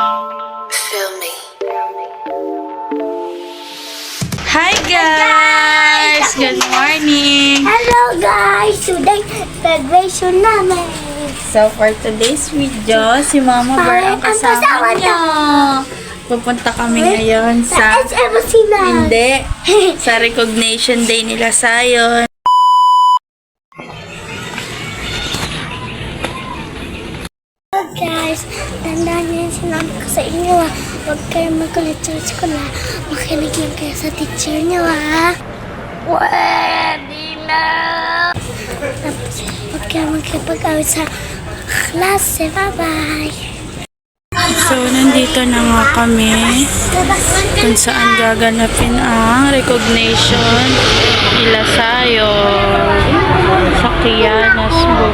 Feel me. Hi guys! Good morning! Hello guys! Today, graduation namin. So for today's video, si Mama Bear ang kasama niyo. Pupunta kami ngayon sa... SMC na. Hindi. Sa recognition day nila Sayon. Hello guys! Tandaan niyo yung sinabi ko sa inyo ha. Huwag kayong magulit sa school ha. Makinig lang kayo sa teacher niyo ha. Pwede na! Tapos, huwag kayong magkipag-awit sa klase. Bye-bye! So nandito na nga kami kung saan gaganapin ang recognition nila Sayon sa Kianas Book.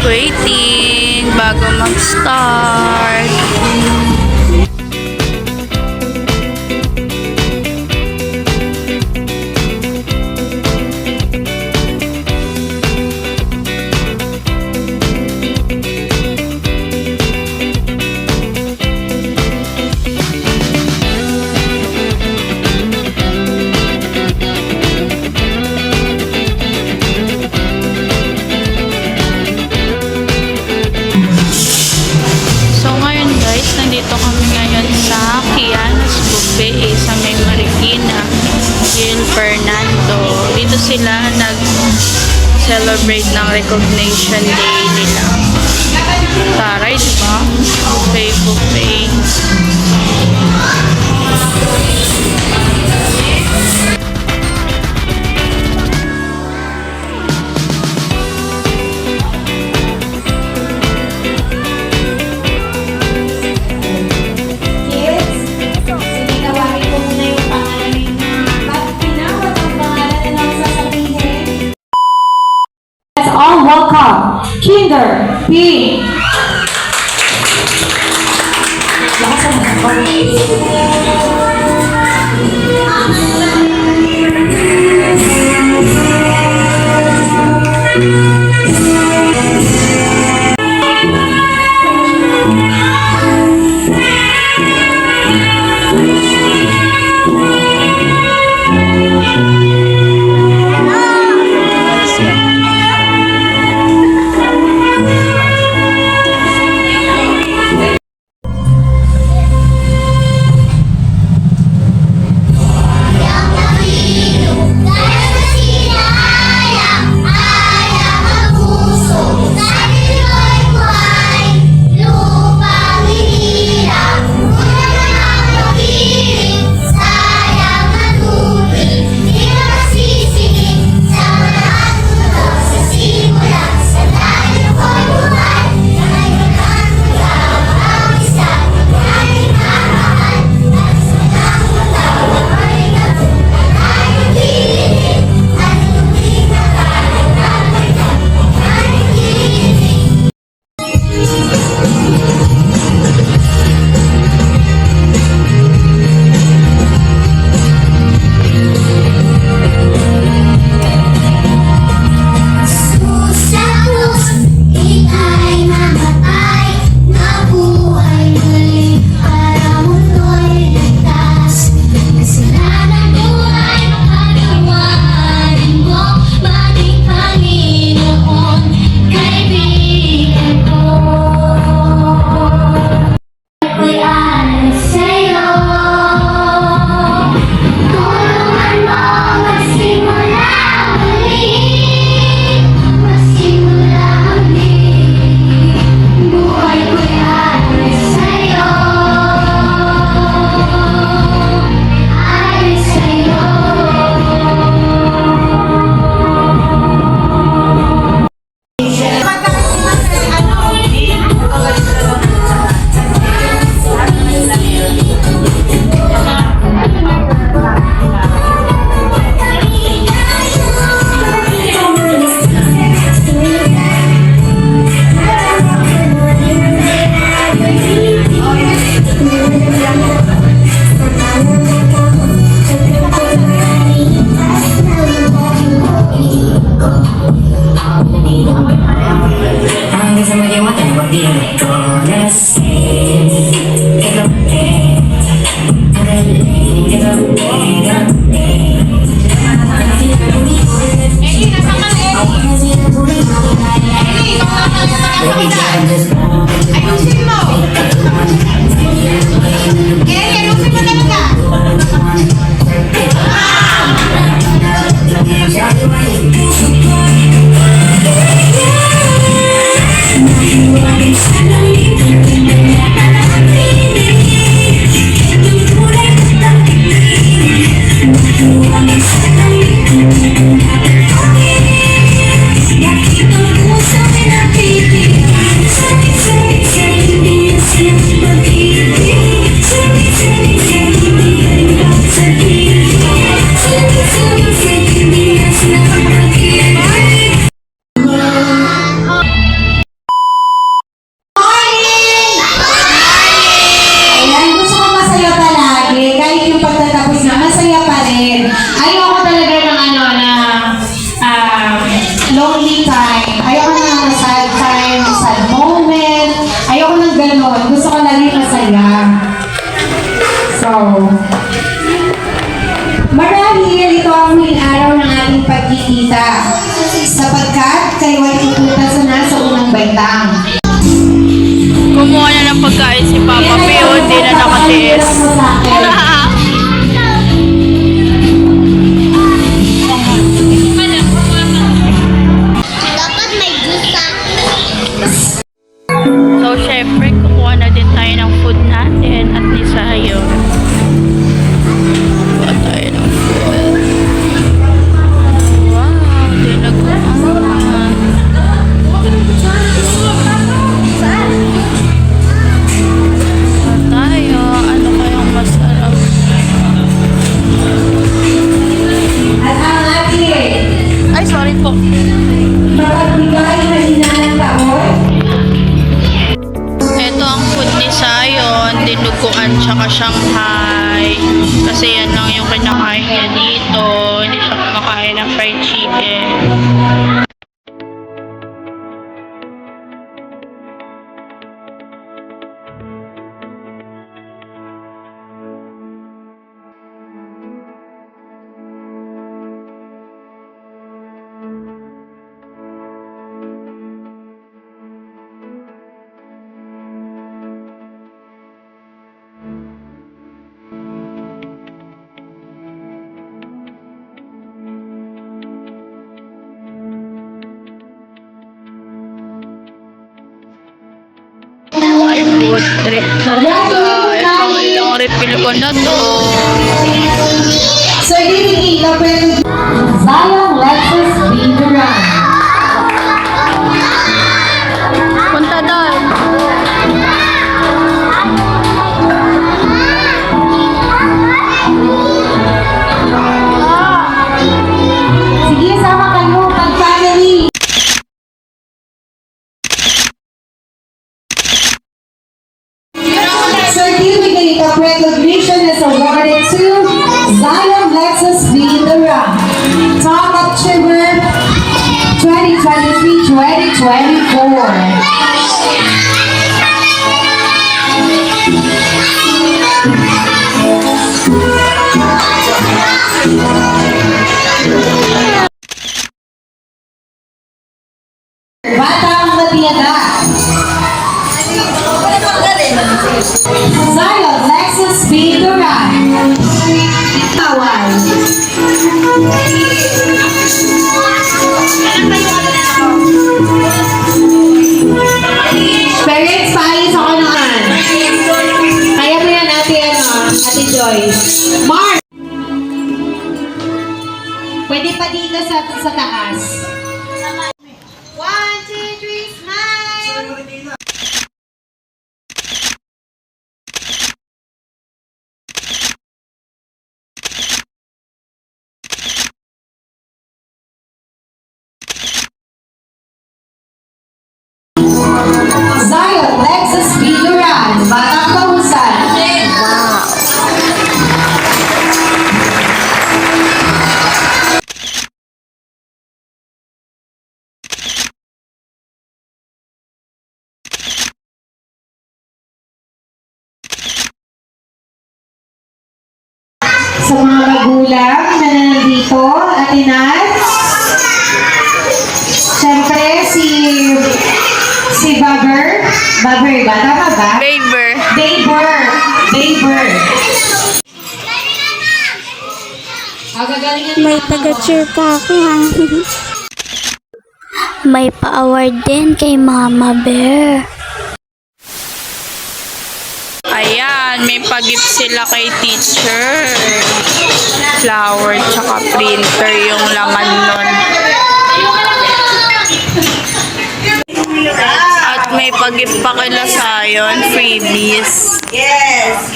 Waiting bago mag-start. Nandito kami ngayon sa Kianas Buffet sa May Marikina, Gil Fernando. Dito sila nag-celebrate ng recognition day nila. Taray, diba? Buffet. All welcome, Kinder B. happy time. Ayoko ng sad time, sad moment. Ayoko ng ganon. Gusto ko lagi masaya. So, marahil ito ang huling araw ng ating pagkikita. Sapagkat kayo ay pupunta na sa unang baitang. Kumuha na ng pagkain si Papa Pio, hindi na nakatiis. Dapat may juice So, syempre, kukuha na din tayo ng food natin at ni Sayo. Kuha tayo ng food. Wow, dinaguan. Kuha tayo. Ano kayang masarap? At ang ating Ay, sorry po. mapagbigay na hinanang taon. Ito ang food ni Sayon, dinuguan tsaka Shanghai. Kasi yan lang yung kinakain niya dito. Hindi siya kumakain ng fried chicken. Ay, food trip talaga. Ito ilang refill ko na to. So, ibibigay na pwede. Zion Lexus Binduran. Punta doon. Sige, sama kayo. Pag-family. Certificate of recognition is awarded to Zion Lexus Binduran. Top Achiever 2023-2024. Batang Matiyaga. Zion Lexus Binduran. Tawal. Parents, paayos ako naman. Kaya mo yan, Ate Joyce. Mark! Pwede pa dito sa taas. 1, 2, 3, smile! Zion Lexus Binduran, Batang Kahusan. Wow! Sa mga magulang na nandito, Ate Nat, syempre si Baber ba? Tama ba? Baber. Baber. Gagalingan May taga-cheer pa ako ha. May pa-award din kay Mama Bear. Ayan, may pag-gift sila kay teacher. Flower tsaka printer yung laman nun. At may pag-gift pa kila Sayon, freebies. Yes.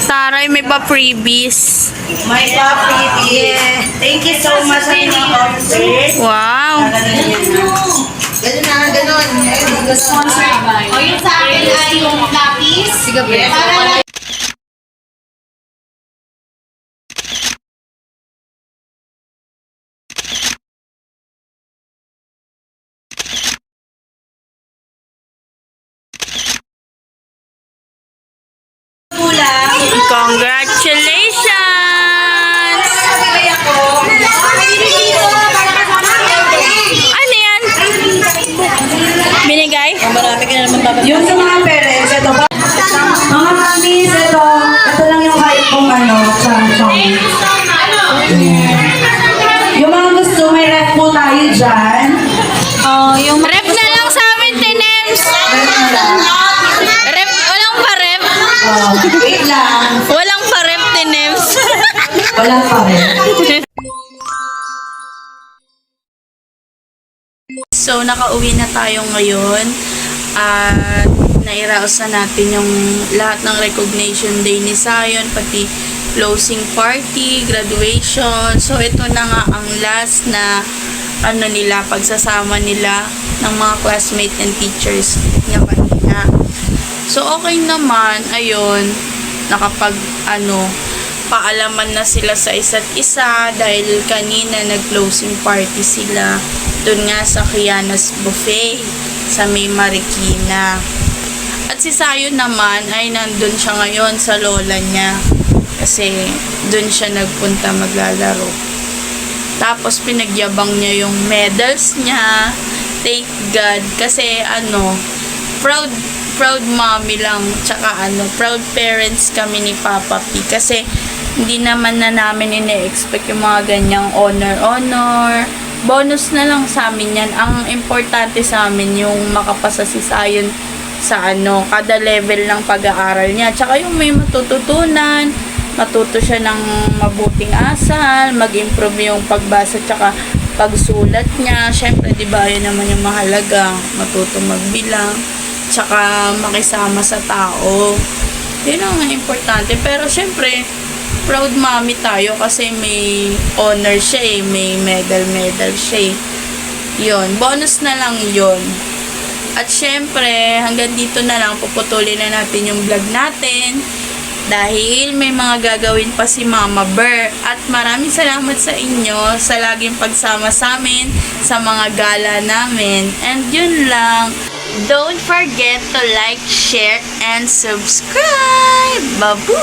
Taray, may pa freebies. My puppy. Yeah. Thank you so much sa inyong officers. Wow! Ganun na, ganun. O yun sa akin ay yung lapis. Sige, Para Congratulations! Ano yan? Binigay? Yung sa mga parents, ito ba? Mga mamis, ito lang yung kahit kong chang-chang. Yung mga gusto, may ref po tayo dyan. Rep na lang sa amin, Tinems! Rep, walang pa rep. Wait lang. Walang pa rep, Tinems. Walang pa rin. So, nakauwi na tayo ngayon at nairaos na natin yung lahat ng recognition day ni Zion, pati closing party, graduation. So, ito na nga ang last na pagsasama nila ng mga classmates and teachers niya kanina. So, okay naman, ayun, paalaman na sila sa isa't isa dahil kanina nag-closing party sila dun nga sa Kiana's Buffet sa May Marikina. At si Zion naman ay nandun siya ngayon sa lola niya kasi dun siya nagpunta maglalaro. Tapos pinagyabang niya yung medals niya. Thank God kasi proud mommy lang tsaka proud parents kami ni Papa P kasi hindi naman na namin ine-expect yung mga ganyang honor. Bonus na lang sa amin yan. Ang importante sa amin yung makapasa si Zion sa kada level ng pag-aaral niya. Tsaka yung may matututunan, matuto siya ng mabuting asal, mag-improve yung pagbasa tsaka pagsulat niya. Syempre, di ba, yun naman yung mahalaga. Matuto magbilang, tsaka makisama sa tao. Yun ang importante. Pero syempre, proud mommy tayo kasi may honor siya may medal siya Yun, bonus na lang yun. At syempre, hanggang dito na lang, puputulin na natin yung vlog natin dahil may mga gagawin pa si Mama Ber. At maraming salamat sa inyo sa laging pagsama sa amin sa mga gala namin. And yun lang. Don't forget to like, share, and subscribe. Babu!